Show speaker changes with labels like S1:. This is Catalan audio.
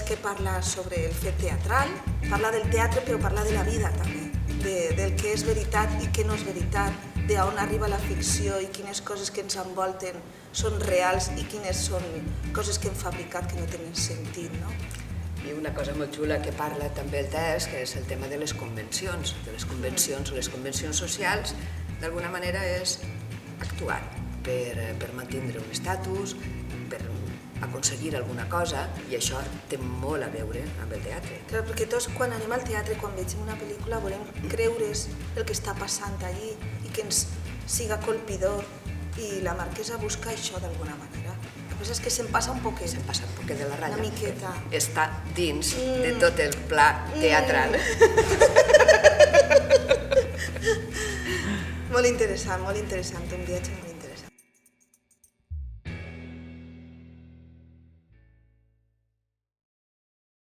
S1: que parla sobre el fet teatral, parla del teatre però parla de la vida també, del que és veritat i què no és veritat, d'on arriba la ficció i quines coses que ens envolten són reals i quines són coses que hem fabricat que no tenen sentit, no?
S2: I una cosa molt xula que parla també el text, que és el tema de les convencions. Les convencions socials, d'alguna manera, és actuar per mantenir un estatus, per aconseguir alguna cosa, i això té molt a veure amb el teatre.
S1: Clar, perquè tots quan anem al teatre, quan vegem una pel·lícula, volem creure's el que està passant allí i que ens siga colpidor, i la Marquesa busca això d'alguna manera. El que passa és que se'n passa un poquet.
S2: Se'n passa un poquet de la ratlla.
S1: Una miqueta.
S2: Està dins de tot el pla teatral.
S1: Molt interessant, un viatge molt